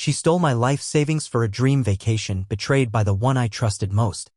She stole my life savings for a dream vacation, betrayed by the one I trusted most.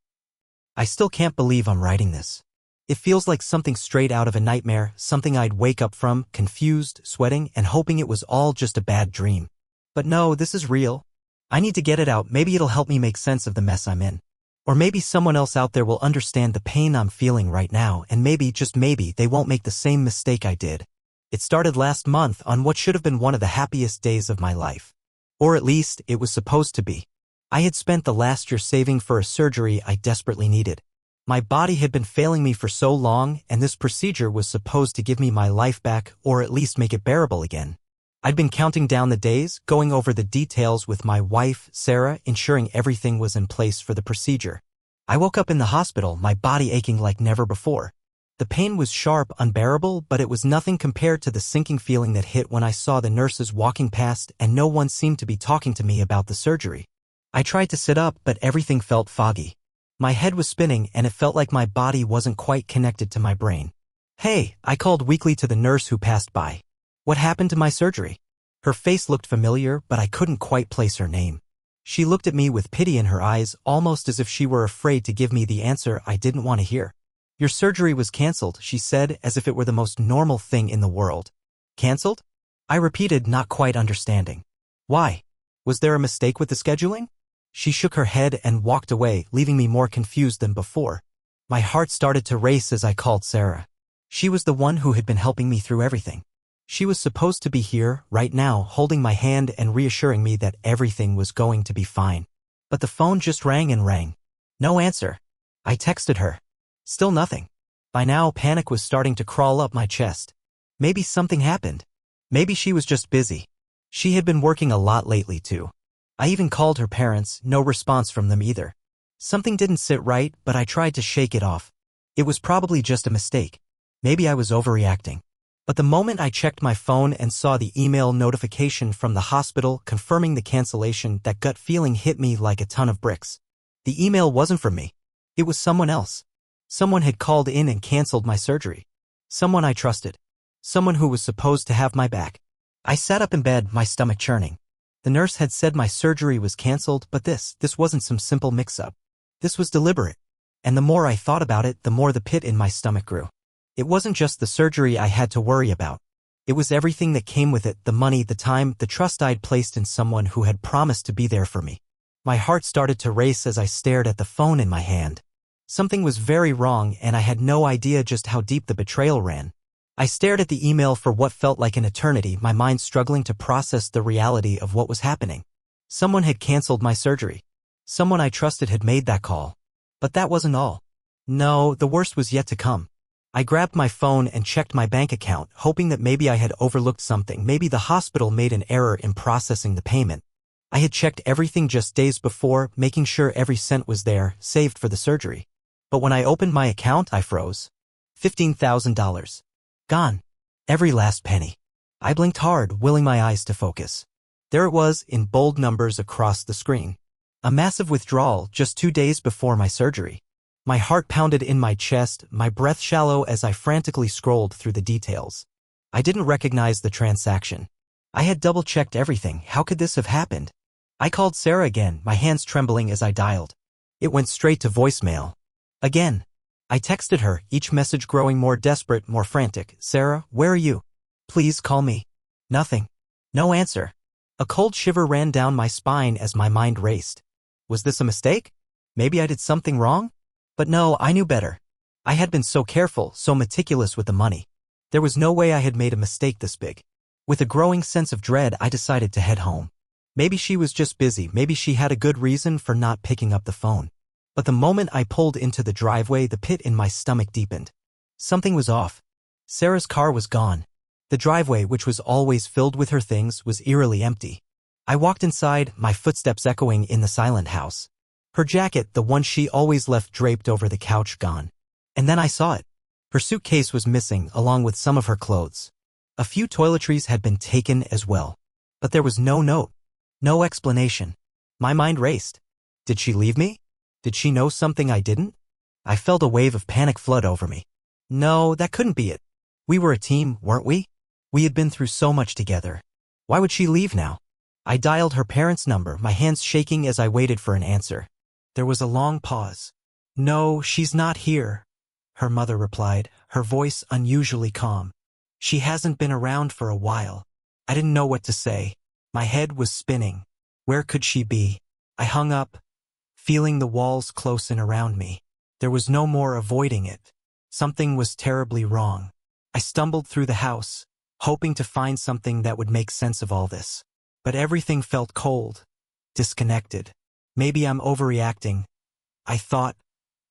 I still can't believe I'm writing this. It feels like something straight out of a nightmare, something I'd wake up from, confused, sweating, and hoping it was all just a bad dream. But no, this is real. I need to get it out. Maybe it'll help me make sense of the mess I'm in. Or maybe someone else out there will understand the pain I'm feeling right now, and maybe, just maybe, they won't make the same mistake I did. It started last month on what should have been one of the happiest days of my life. Or at least, it was supposed to be. I had spent the last year saving for a surgery I desperately needed. My body had been failing me for so long, and this procedure was supposed to give me my life back, or at least make it bearable again. I'd been counting down the days, going over the details with my wife, Sarah, ensuring everything was in place for the procedure. I woke up in the hospital, my body aching like never before. The pain was sharp, unbearable, but it was nothing compared to the sinking feeling that hit when I saw the nurses walking past and no one seemed to be talking to me about the surgery. I tried to sit up, but everything felt foggy. My head was spinning and it felt like my body wasn't quite connected to my brain. "Hey," I called weakly to the nurse who passed by. "What happened to my surgery?" Her face looked familiar, but I couldn't quite place her name. She looked at me with pity in her eyes, almost as if she were afraid to give me the answer I didn't want to hear. "Your surgery was canceled," she said, as if it were the most normal thing in the world. "Canceled?" I repeated, not quite understanding. "Why? Was there a mistake with the scheduling?" She shook her head and walked away, leaving me more confused than before. My heart started to race as I called Sarah. She was the one who had been helping me through everything. She was supposed to be here, right now, holding my hand and reassuring me that everything was going to be fine. But the phone just rang and rang. No answer. I texted her. Still nothing. By now, panic was starting to crawl up my chest. Maybe something happened. Maybe she was just busy. She had been working a lot lately, too. I even called her parents, no response from them either. Something didn't sit right, but I tried to shake it off. It was probably just a mistake. Maybe I was overreacting. But the moment I checked my phone and saw the email notification from the hospital confirming the cancellation, that gut feeling hit me like a ton of bricks. The email wasn't from me. It was someone else. Someone had called in and canceled my surgery. Someone I trusted. Someone who was supposed to have my back. I sat up in bed, my stomach churning. The nurse had said my surgery was canceled, but this wasn't some simple mix-up. This was deliberate. And the more I thought about it, the more the pit in my stomach grew. It wasn't just the surgery I had to worry about. It was everything that came with it, the money, the time, the trust I'd placed in someone who had promised to be there for me. My heart started to race as I stared at the phone in my hand. Something was very wrong, and I had no idea just how deep the betrayal ran. I stared at the email for what felt like an eternity, my mind struggling to process the reality of what was happening. Someone had canceled my surgery. Someone I trusted had made that call. But that wasn't all. No, the worst was yet to come. I grabbed my phone and checked my bank account, hoping that maybe I had overlooked something. Maybe the hospital made an error in processing the payment. I had checked everything just days before, making sure every cent was there, saved for the surgery. But when I opened my account, I froze. $15,000. Gone. Every last penny. I blinked hard, willing my eyes to focus. There it was, in bold numbers across the screen. A massive withdrawal just 2 days before my surgery. My heart pounded in my chest, my breath shallow as I frantically scrolled through the details. I didn't recognize the transaction. I had double-checked everything. How could this have happened? I called Sarah again, my hands trembling as I dialed. It went straight to voicemail. Again. I texted her, each message growing more desperate, more frantic. "Sarah, where are you? Please call me." Nothing. No answer. A cold shiver ran down my spine as my mind raced. Was this a mistake? Maybe I did something wrong? But no, I knew better. I had been so careful, so meticulous with the money. There was no way I had made a mistake this big. With a growing sense of dread, I decided to head home. Maybe she was just busy, maybe she had a good reason for not picking up the phone. But the moment I pulled into the driveway, the pit in my stomach deepened. Something was off. Sarah's car was gone. The driveway, which was always filled with her things, was eerily empty. I walked inside, my footsteps echoing in the silent house. Her jacket, the one she always left draped over the couch, gone. And then I saw it. Her suitcase was missing, along with some of her clothes. A few toiletries had been taken as well. But there was no note. No explanation. My mind raced. Did she leave me? Did she know something I didn't? I felt a wave of panic flood over me. No, that couldn't be it. We were a team, weren't we? We had been through so much together. Why would she leave now? I dialed her parents' number, my hands shaking as I waited for an answer. There was a long pause. "No, she's not here," her mother replied, her voice unusually calm. "She hasn't been around for a while." I didn't know what to say. My head was spinning. Where could she be? I hung up, feeling the walls close in around me. There was no more avoiding it. Something was terribly wrong. I stumbled through the house, hoping to find something that would make sense of all this. But everything felt cold, disconnected. Maybe I'm overreacting, I thought,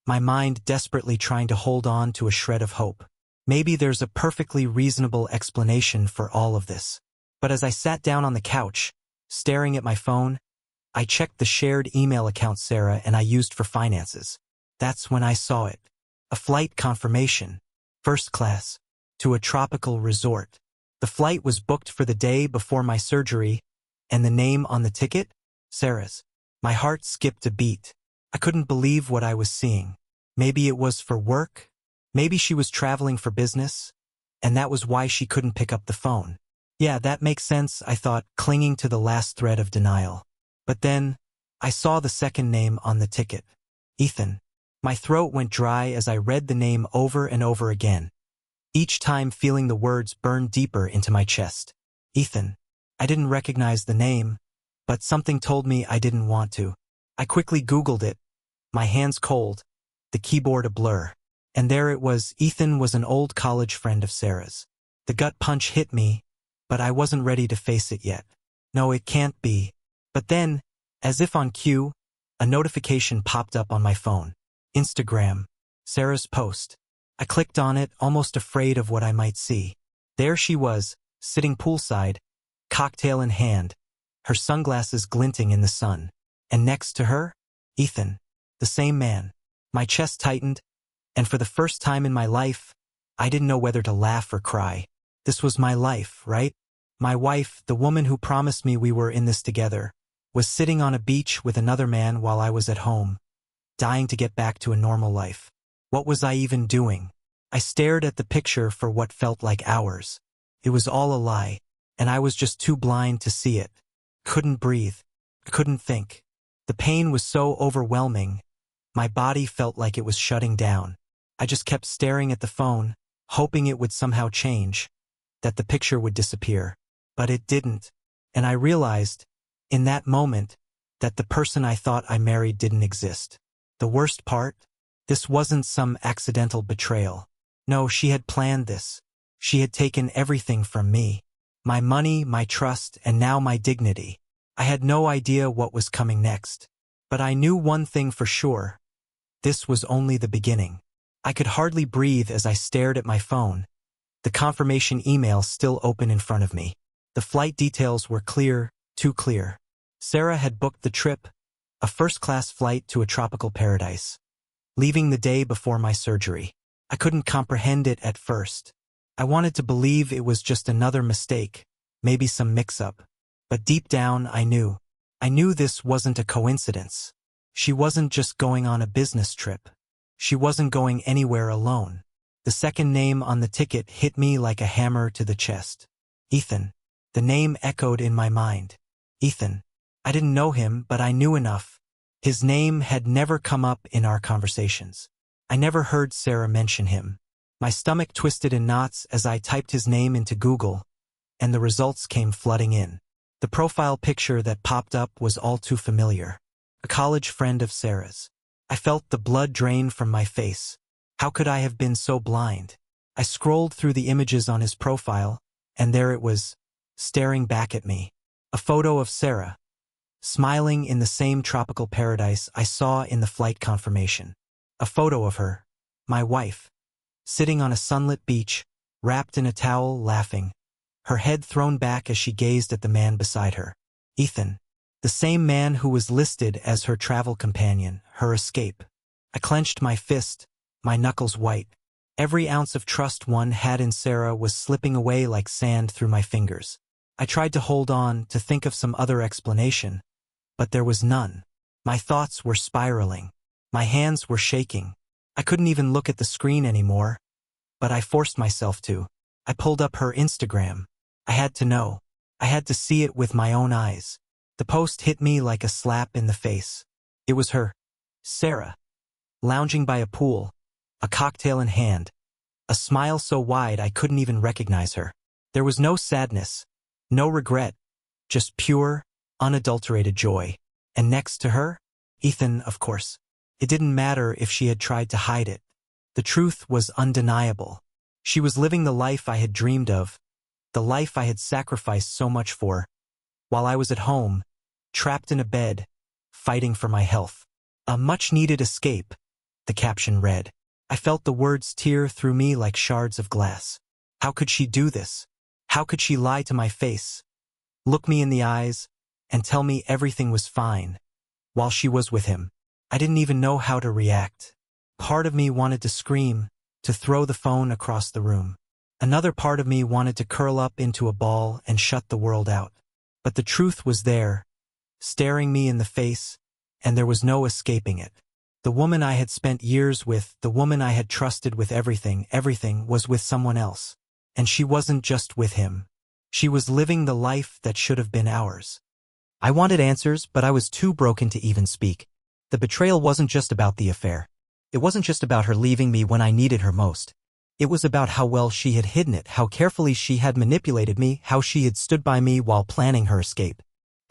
my mind desperately trying to hold on to a shred of hope. Maybe there's a perfectly reasonable explanation for all of this. But as I sat down on the couch, staring at my phone, I checked the shared email account Sarah and I used for finances. That's when I saw it. A flight confirmation, first class, to a tropical resort. The flight was booked for the day before my surgery, and the name on the ticket? Sarah's. My heart skipped a beat. I couldn't believe what I was seeing. Maybe it was for work? Maybe she was traveling for business? And that was why she couldn't pick up the phone. Yeah, that makes sense, I thought, clinging to the last thread of denial. But then, I saw the second name on the ticket. Ethan. My throat went dry as I read the name over and over again, each time feeling the words burn deeper into my chest. Ethan. I didn't recognize the name, but something told me I didn't want to. I quickly Googled it, my hands cold, the keyboard a blur. And there it was. Ethan was an old college friend of Sarah's. The gut punch hit me, but I wasn't ready to face it yet. No, it can't be. But then, as if on cue, a notification popped up on my phone. Instagram. Sarah's post. I clicked on it, almost afraid of what I might see. There she was, sitting poolside, cocktail in hand, her sunglasses glinting in the sun. And next to her, Ethan. The same man. My chest tightened, and for the first time in my life, I didn't know whether to laugh or cry. This was my life, right? My wife, the woman who promised me we were in this together, was sitting on a beach with another man while I was at home, dying to get back to a normal life. What was I even doing? I stared at the picture for what felt like hours. It was all a lie, and I was just too blind to see it. Couldn't breathe. Couldn't think. The pain was so overwhelming. My body felt like it was shutting down. I just kept staring at the phone, hoping it would somehow change, that the picture would disappear. But it didn't. And I realized, in that moment, that the person I thought I married didn't exist. The worst part? This wasn't some accidental betrayal. No, she had planned this. She had taken everything from me. My money, my trust, and now my dignity. I had no idea what was coming next. But I knew one thing for sure. This was only the beginning. I could hardly breathe as I stared at my phone, the confirmation email still open in front of me. The flight details were clear, too clear. Sarah had booked the trip, a first-class flight to a tropical paradise, leaving the day before my surgery. I couldn't comprehend it at first. I wanted to believe it was just another mistake, maybe some mix-up. But deep down, I knew. I knew this wasn't a coincidence. She wasn't just going on a business trip. She wasn't going anywhere alone. The second name on the ticket hit me like a hammer to the chest. Ethan. The name echoed in my mind. Ethan. I didn't know him, but I knew enough. His name had never come up in our conversations. I never heard Sarah mention him. My stomach twisted in knots as I typed his name into Google, and the results came flooding in. The profile picture that popped up was all too familiar. A college friend of Sarah's. I felt the blood drain from my face. How could I have been so blind? I scrolled through the images on his profile, and there it was, staring back at me. A photo of Sarah, smiling in the same tropical paradise I saw in the flight confirmation. A photo of her, my wife, sitting on a sunlit beach, wrapped in a towel, laughing, her head thrown back as she gazed at the man beside her. Ethan. The same man who was listed as her travel companion, her escape. I clenched my fist, my knuckles white. Every ounce of trust one had in Sarah was slipping away like sand through my fingers. I tried to hold on, to think of some other explanation, but there was none. My thoughts were spiraling. My hands were shaking. I couldn't even look at the screen anymore, but I forced myself to. I pulled up her Instagram. I had to know. I had to see it with my own eyes. The post hit me like a slap in the face. It was her, Sarah, lounging by a pool, a cocktail in hand, a smile so wide I couldn't even recognize her. There was no sadness, no regret, just pure, unadulterated joy. And next to her, Ethan, of course. It didn't matter if she had tried to hide it. The truth was undeniable. She was living the life I had dreamed of, the life I had sacrificed so much for, while I was at home, trapped in a bed, fighting for my health. A much-needed escape, the caption read. I felt the words tear through me like shards of glass. How could she do this? How could she lie to my face, look me in the eyes, and tell me everything was fine while she was with him? I didn't even know how to react. Part of me wanted to scream, to throw the phone across the room. Another part of me wanted to curl up into a ball and shut the world out. But the truth was there, staring me in the face, and there was no escaping it. The woman I had spent years with, the woman I had trusted with everything was with someone else. And she wasn't just with him. She was living the life that should have been ours. I wanted answers, but I was too broken to even speak. The betrayal wasn't just about the affair. It wasn't just about her leaving me when I needed her most. It was about how well she had hidden it, how carefully she had manipulated me, how she had stood by me while planning her escape.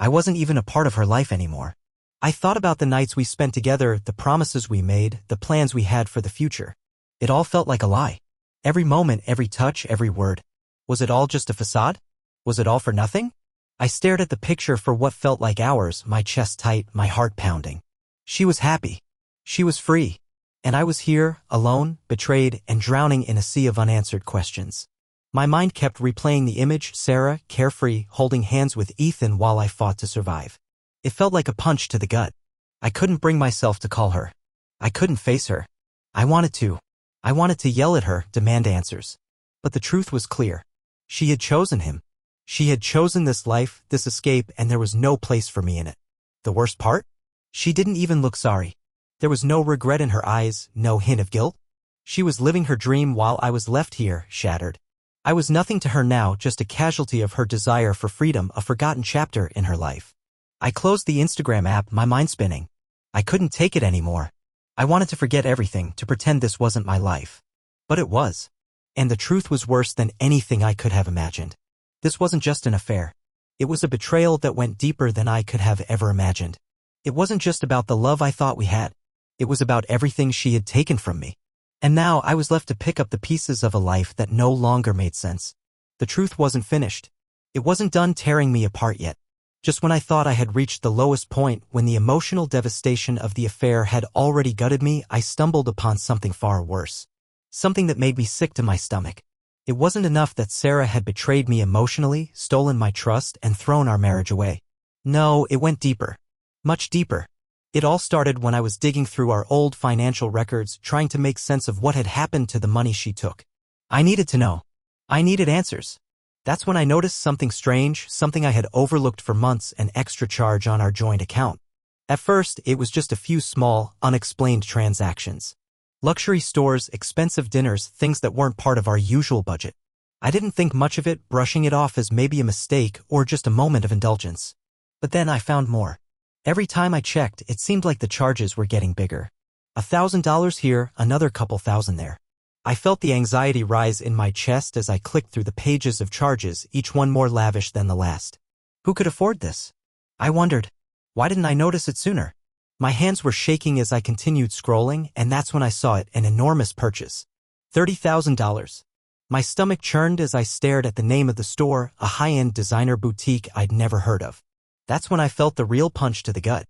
I wasn't even a part of her life anymore. I thought about the nights we spent together, the promises we made, the plans we had for the future. It all felt like a lie. Every moment, every touch, every word. Was it all just a facade? Was it all for nothing? I stared at the picture for what felt like hours, my chest tight, my heart pounding. She was happy. She was free. And I was here, alone, betrayed, and drowning in a sea of unanswered questions. My mind kept replaying the image, Sarah, carefree, holding hands with Ethan while I fought to survive. It felt like a punch to the gut. I couldn't bring myself to call her. I couldn't face her. I wanted to. I wanted to yell at her, demand answers. But the truth was clear. She had chosen him. She had chosen this life, this escape, and there was no place for me in it. The worst part? She didn't even look sorry. There was no regret in her eyes, no hint of guilt. She was living her dream while I was left here, shattered. I was nothing to her now, just a casualty of her desire for freedom, a forgotten chapter in her life. I closed the Instagram app, my mind spinning. I couldn't take it anymore. I wanted to forget everything, to pretend this wasn't my life. But it was. And the truth was worse than anything I could have imagined. This wasn't just an affair. It was a betrayal that went deeper than I could have ever imagined. It wasn't just about the love I thought we had. It was about everything she had taken from me. And now I was left to pick up the pieces of a life that no longer made sense. The truth wasn't finished. It wasn't done tearing me apart yet. Just when I thought I had reached the lowest point, when the emotional devastation of the affair had already gutted me, I stumbled upon something far worse. Something that made me sick to my stomach. It wasn't enough that Sarah had betrayed me emotionally, stolen my trust, and thrown our marriage away. No, it went deeper. Much deeper. It all started when I was digging through our old financial records, trying to make sense of what had happened to the money she took. I needed to know. I needed answers. That's when I noticed something strange, something I had overlooked for months, an extra charge on our joint account. At first, it was just a few small, unexplained transactions. Luxury stores, expensive dinners, things that weren't part of our usual budget. I didn't think much of it, brushing it off as maybe a mistake or just a moment of indulgence. But then I found more. Every time I checked, it seemed like the charges were getting bigger. $1,000 here, another couple thousand there. I felt the anxiety rise in my chest as I clicked through the pages of charges, each one more lavish than the last. Who could afford this? I wondered. Why didn't I notice it sooner? My hands were shaking as I continued scrolling, and that's when I saw it, an enormous purchase. $30,000. My stomach churned as I stared at the name of the store, a high-end designer boutique I'd never heard of. That's when I felt the real punch to the gut.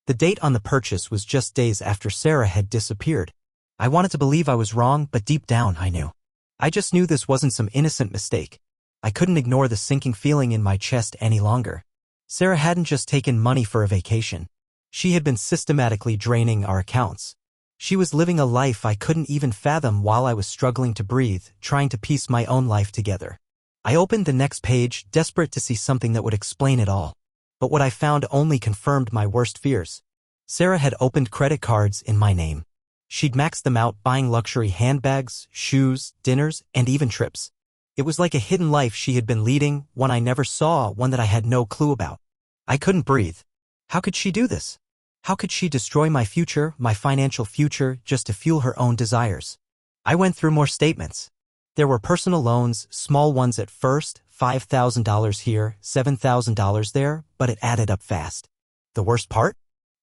The date on the purchase was just days after Sarah had disappeared. I wanted to believe I was wrong, but deep down I knew. I just knew this wasn't some innocent mistake. I couldn't ignore the sinking feeling in my chest any longer. Sarah hadn't just taken money for a vacation. She had been systematically draining our accounts. She was living a life I couldn't even fathom while I was struggling to breathe, trying to piece my own life together. I opened the next page, desperate to see something that would explain it all. But what I found only confirmed my worst fears. Sarah had opened credit cards in my name. She'd maxed them out, buying luxury handbags, shoes, dinners, and even trips. It was like a hidden life she had been leading, one I never saw, one that I had no clue about. I couldn't breathe. How could she do this? How could she destroy my future, my financial future, just to fuel her own desires? I went through more statements. There were personal loans, small ones at first, $5,000 here, $7,000 there, but it added up fast. The worst part?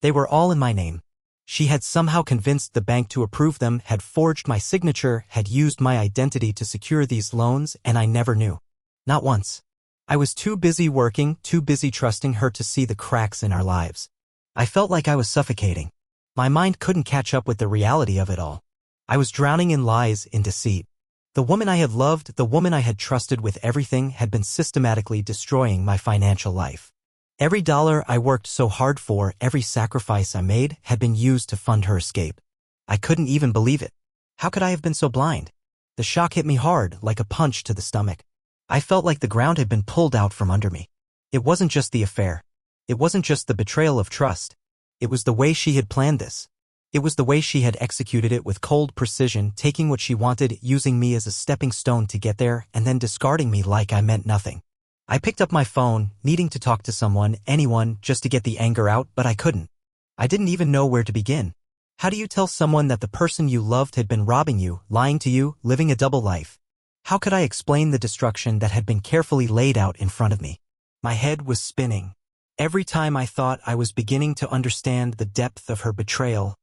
They were all in my name. She had somehow convinced the bank to approve them, had forged my signature, had used my identity to secure these loans, and I never knew. Not once. I was too busy working, too busy trusting her to see the cracks in our lives. I felt like I was suffocating. My mind couldn't catch up with the reality of it all. I was drowning in lies, in deceit. The woman I had loved, the woman I had trusted with everything, had been systematically destroying my financial life. Every dollar I worked so hard for, every sacrifice I made, had been used to fund her escape. I couldn't even believe it. How could I have been so blind? The shock hit me hard, like a punch to the stomach. I felt like the ground had been pulled out from under me. It wasn't just the affair. It wasn't just the betrayal of trust. It was the way she had planned this. It was the way she had executed it with cold precision, taking what she wanted, using me as a stepping stone to get there, and then discarding me like I meant nothing. I picked up my phone, needing to talk to someone, anyone, just to get the anger out, but I couldn't. I didn't even know where to begin. How do you tell someone that the person you loved had been robbing you, lying to you, living a double life? How could I explain the destruction that had been carefully laid out in front of me? My head was spinning. Every time I thought I was beginning to understand the depth of her betrayal,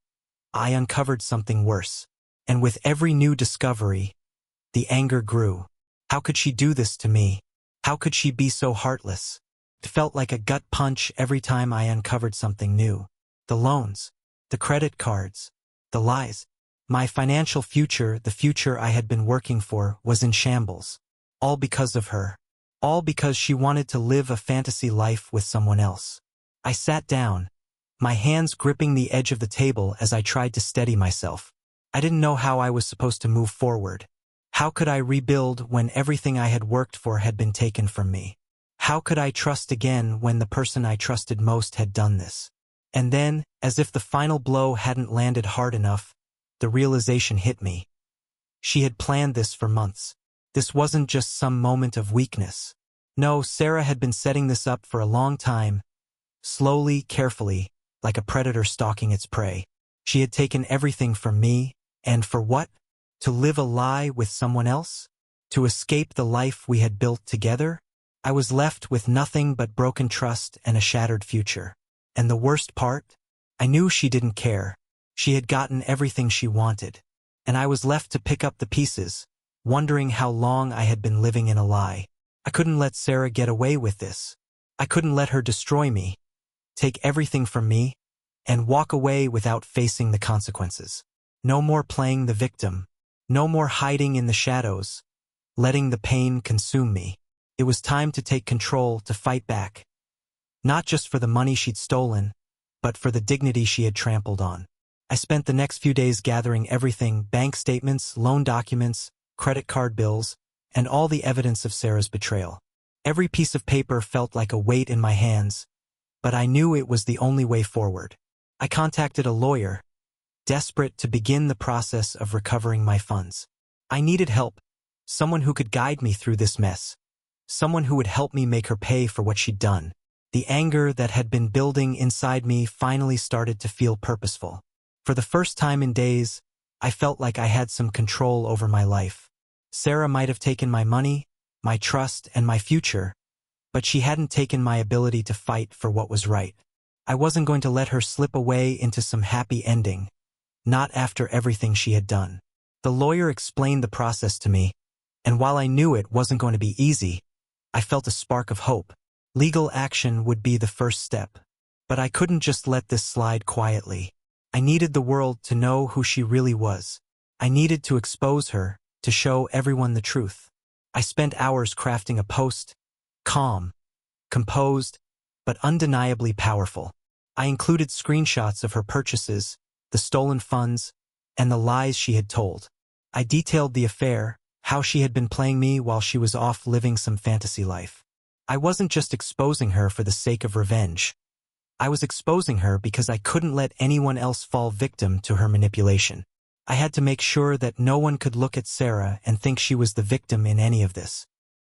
I uncovered something worse. And with every new discovery, the anger grew. How could she do this to me? How could she be so heartless? It felt like a gut punch every time I uncovered something new. The loans, the credit cards, the lies. My financial future, the future I had been working for, was in shambles. All because of her. All because she wanted to live a fantasy life with someone else. I sat down, my hands gripping the edge of the table as I tried to steady myself. I didn't know how I was supposed to move forward. How could I rebuild when everything I had worked for had been taken from me? How could I trust again when the person I trusted most had done this? And then, as if the final blow hadn't landed hard enough, the realization hit me. She had planned this for months. This wasn't just some moment of weakness. No, Sarah had been setting this up for a long time, slowly, carefully, like a predator stalking its prey. She had taken everything from me, and for what? To live a lie with someone else? To escape the life we had built together? I was left with nothing but broken trust and a shattered future. And the worst part? I knew she didn't care. She had gotten everything she wanted. And I was left to pick up the pieces, wondering how long I had been living in a lie. I couldn't let Sarah get away with this. I couldn't let her destroy me, take everything from me, and walk away without facing the consequences. No more playing the victim. No more hiding in the shadows, letting the pain consume me. It was time to take control, to fight back. Not just for the money she'd stolen, but for the dignity she had trampled on. I spent the next few days gathering everything: bank statements, loan documents, credit card bills, and all the evidence of Sarah's betrayal. Every piece of paper felt like a weight in my hands, but I knew it was the only way forward. I contacted a lawyer, desperate to begin the process of recovering my funds. I needed help, someone who could guide me through this mess, someone who would help me make her pay for what she'd done. The anger that had been building inside me finally started to feel purposeful. For the first time in days, I felt like I had some control over my life. Sarah might have taken my money, my trust, and my future, but she hadn't taken my ability to fight for what was right. I wasn't going to let her slip away into some happy ending. Not after everything she had done. The lawyer explained the process to me, and while I knew it wasn't going to be easy, I felt a spark of hope. Legal action would be the first step, but I couldn't just let this slide quietly. I needed the world to know who she really was. I needed to expose her, to show everyone the truth. I spent hours crafting a post, calm, composed, but undeniably powerful. I included screenshots of her purchases, the stolen funds, and the lies she had told. I detailed the affair, how she had been playing me while she was off living some fantasy life. I wasn't just exposing her for the sake of revenge. I was exposing her because I couldn't let anyone else fall victim to her manipulation. I had to make sure that no one could look at Sarah and think she was the victim in any of this.